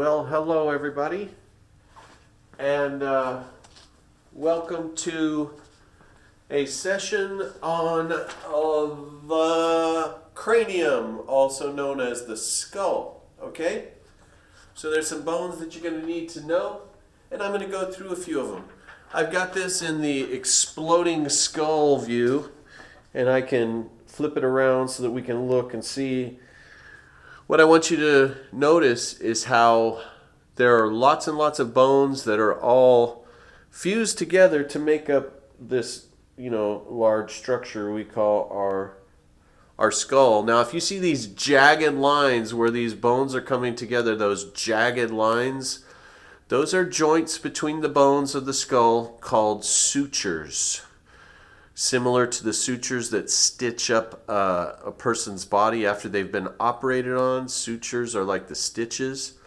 Well, hello everybody, and welcome to a session on the cranium, also known as the skull. Okay? So there's some bones that you're going to need to know, and I'm going to go through a few of them. I've got this in the exploding skull view, and I can flip it around so that we can look and see. What I want you to notice is how there are lots and lots of bones that are all fused together to make up this, large structure we call our skull. Now, if you see these jagged lines where these bones are coming together, those jagged lines, those are joints between the bones of the skull called sutures. Similar to the sutures that stitch up a person's body after they've been operated on. Sutures are like the stitches.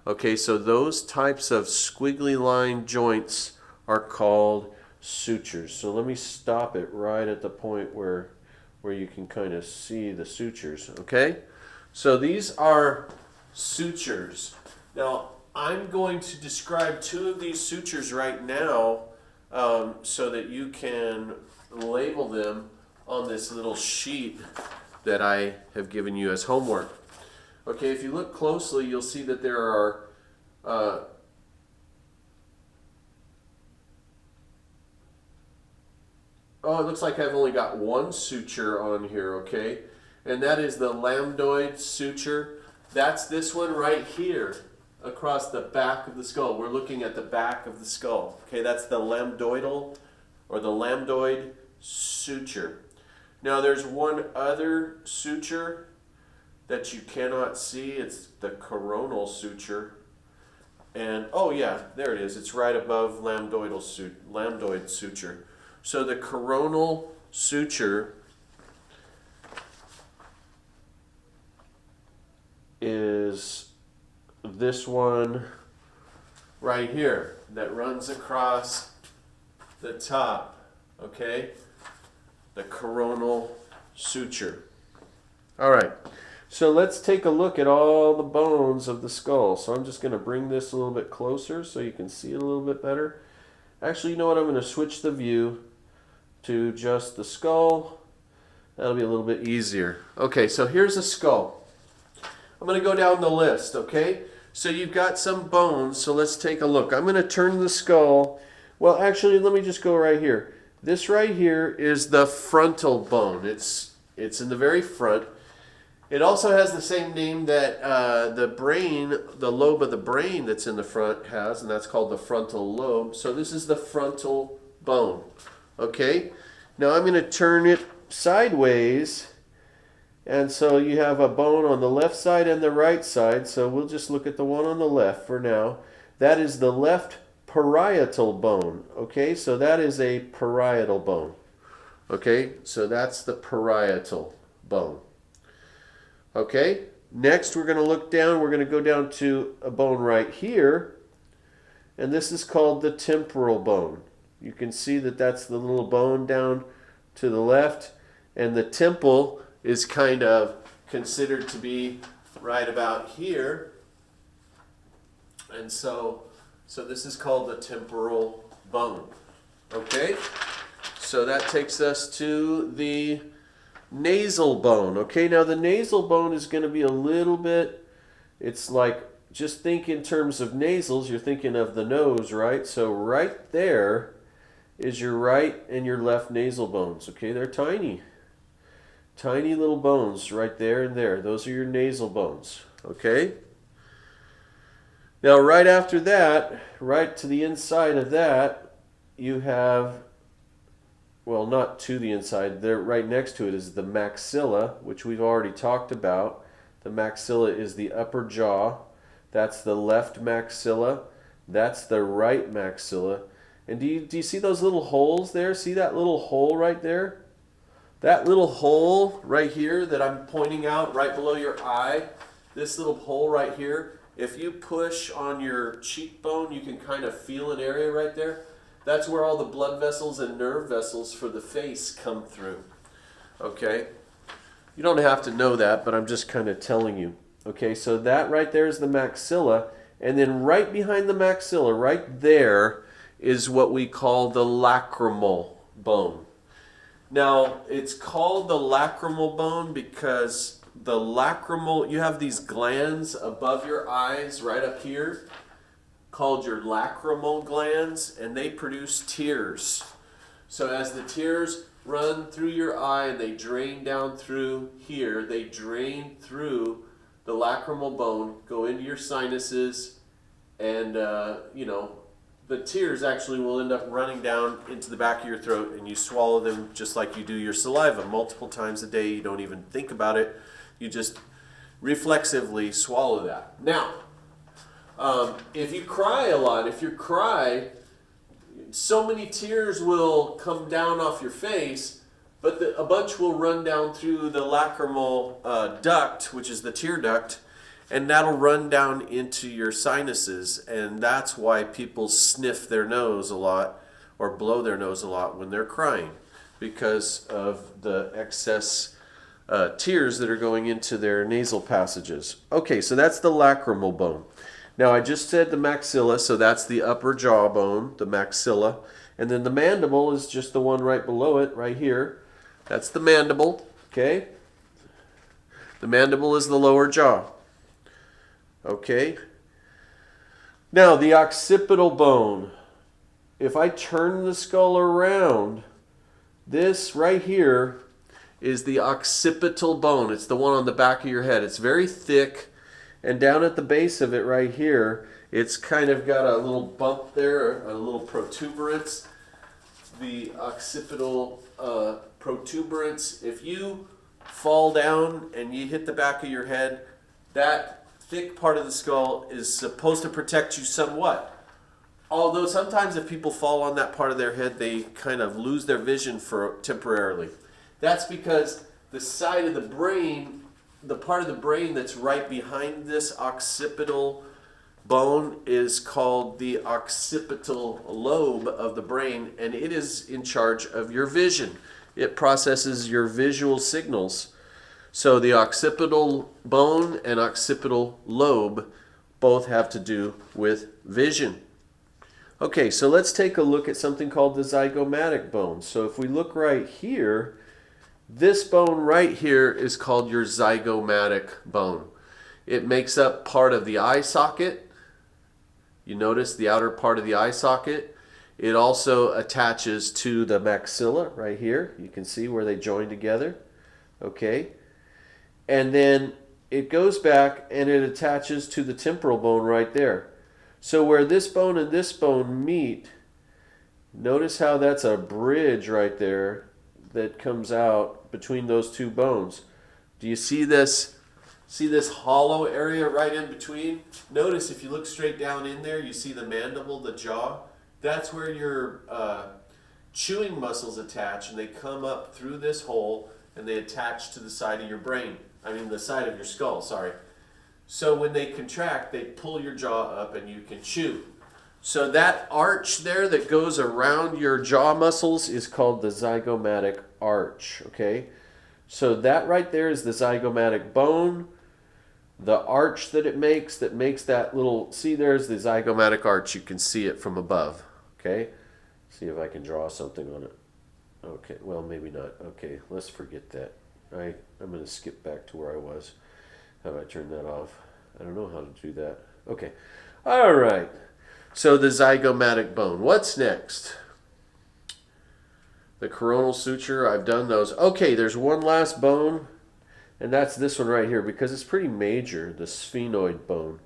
Okay, so those types of squiggly line joints are called sutures. So let me stop it right at the point where you can kind of see the sutures. Okay, so these are sutures. Now, I'm going to describe two of these sutures right now so that you can label them on this little sheet that I have given you as homework. Okay, if you look closely, you'll see that there are it looks like I've only got one suture on here, okay? And that is the lambdoid suture. That's this one right here across the back of the skull. We're looking at the back of the skull. Okay, that's the lambdoidal or the lambdoid suture. Now there's one other suture that you cannot see. It's the coronal suture. And oh yeah, there it is. It's right above lambdoid suture. So the coronal suture is this one right here that runs across the top, okay? The coronal suture. All right, so let's take a look at all the bones of the skull. So I'm just going to bring this a little bit closer so you can see it a little bit better. Actually, you know what? I'm going to switch the view to just the skull. That'll be a little bit easier. Okay, so here's a skull. I'm going to go down the list, okay? So you've got some bones, so let's take a look. I'm going to turn the skull. Well, actually, let me just go right here. This right here is the frontal bone. It's in the very front. It also has the same name that the lobe of the brain that's in the front has, and that's called the frontal lobe. So this is the frontal bone. Okay? Now I'm going to turn it sideways, and so you have a bone on the left side and the right side. So we'll just look at the one on the left for now. That is the left parietal bone. Okay? So that is a parietal bone. Okay? So that's the parietal bone. Okay, next we're going to look down. We're going to go down to a bone right here, and this is called the temporal bone. You can see that that's the little bone down to the left, and the temple is kind of considered to be right about here, and so this is called the temporal bone. Okay, so that takes us to the nasal bone. Okay, now the nasal bone is going to be a little bit, it's like, just think in terms of nasals, you're thinking of the nose, right? So right there is your right and your left nasal bones. Okay, they're tiny. Tiny little bones right there and there. Those are your nasal bones. Okay? Now right after that, right to the inside of that, you have, well, not to the inside, there right next to it is the maxilla, which we've already talked about. The maxilla is the upper jaw. That's the left maxilla. That's the right maxilla. And do you see those little holes there? See that little hole right there? That little hole right here that I'm pointing out right below your eye, this little hole right here, if you push on your cheekbone, you can kind of feel an area right there. That's where all the blood vessels and nerve vessels for the face come through. Okay? You don't have to know that, but I'm just kind of telling you. Okay, so that right there is the maxilla, And then right behind the maxilla, right there, is what we call the lacrimal bone. Now, it's called the lacrimal bone because the lacrimal, you have these glands above your eyes right up here called your lacrimal glands, and they produce tears. So as the tears run through your eye and they drain down through here, they drain through the lacrimal bone, go into your sinuses, and the tears actually will end up running down into the back of your throat, and you swallow them just like you do your saliva multiple times a day. You don't even think about it. You just reflexively swallow that. Now, if you cry a lot, if you cry, so many tears will come down off your face, but a bunch will run down through the lacrimal duct, which is the tear duct, and that'll run down into your sinuses, and that's why people sniff their nose a lot or blow their nose a lot when they're crying, because of the excess tears that are going into their nasal passages. Okay, so that's the lacrimal bone. Now I just said the maxilla, so that's the upper jaw bone, the maxilla, and then the mandible is just the one right below it, right here. That's the mandible, okay? The mandible is the lower jaw. Okay. Now the occipital bone. If I turn the skull around, this right here is the occipital bone. It's the one on the back of your head. It's very thick, and down at the base of it right here, it's kind of got a little bump there, a little protuberance. The occipital protuberance. If you fall down and you hit the back of your head, that thick part of the skull is supposed to protect you somewhat. Although sometimes if people fall on that part of their head, they kind of lose their vision for temporarily. That's because the side of the brain, the part of the brain that's right behind this occipital bone is called the occipital lobe of the brain, and it is in charge of your vision. It processes your visual signals. So the occipital bone and occipital lobe both have to do with vision. Okay, so let's take a look at something called the zygomatic bone. So if we look right here, this bone right here is called your zygomatic bone. It makes up part of the eye socket. You notice the outer part of the eye socket. It also attaches to the maxilla right here. You can see where they join together. Okay. And then it goes back and it attaches to the temporal bone right there. So where this bone and this bone meet, notice how that's a bridge right there that comes out between those two bones. Do you see this? See this hollow area right in between? Notice if you look straight down in there, you see the mandible, the jaw. That's where your chewing muscles attach, and they come up through this hole and they attach to the side of your brain. The side of your skull, sorry. So when they contract, they pull your jaw up and you can chew. So that arch there that goes around your jaw muscles is called the zygomatic arch, okay? So that right there is the zygomatic bone. The arch that makes that little, see there's the zygomatic arch. You can see it from above, okay? See if I can draw something on it. Okay, well maybe not. Okay, let's forget that. I'm going to skip back to where I was. How do I turn that off? I don't know how to do that. Okay. All right. So the zygomatic bone. What's next? The coronal suture. I've done those. Okay, there's one last bone, and that's this one right here because it's pretty major, the sphenoid bone.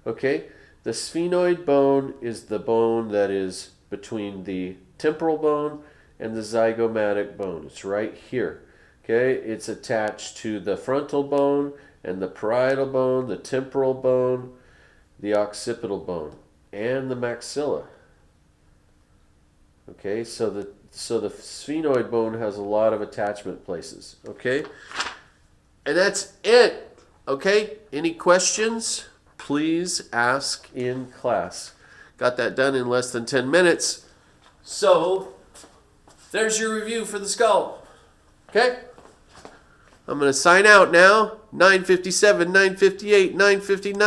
Okay? The sphenoid bone is the bone that is between the temporal bone and the zygomatic bone. It's right here. Okay, it's attached to the frontal bone and the parietal bone, the temporal bone, the occipital bone, and the maxilla. Okay, so the sphenoid bone has a lot of attachment places. Okay, and that's it. Okay, any questions? Please ask in class. Got that done in less than 10 minutes. So there's your review for the skull. Okay? I'm going to sign out now. 9:57, 9:58, 9:59.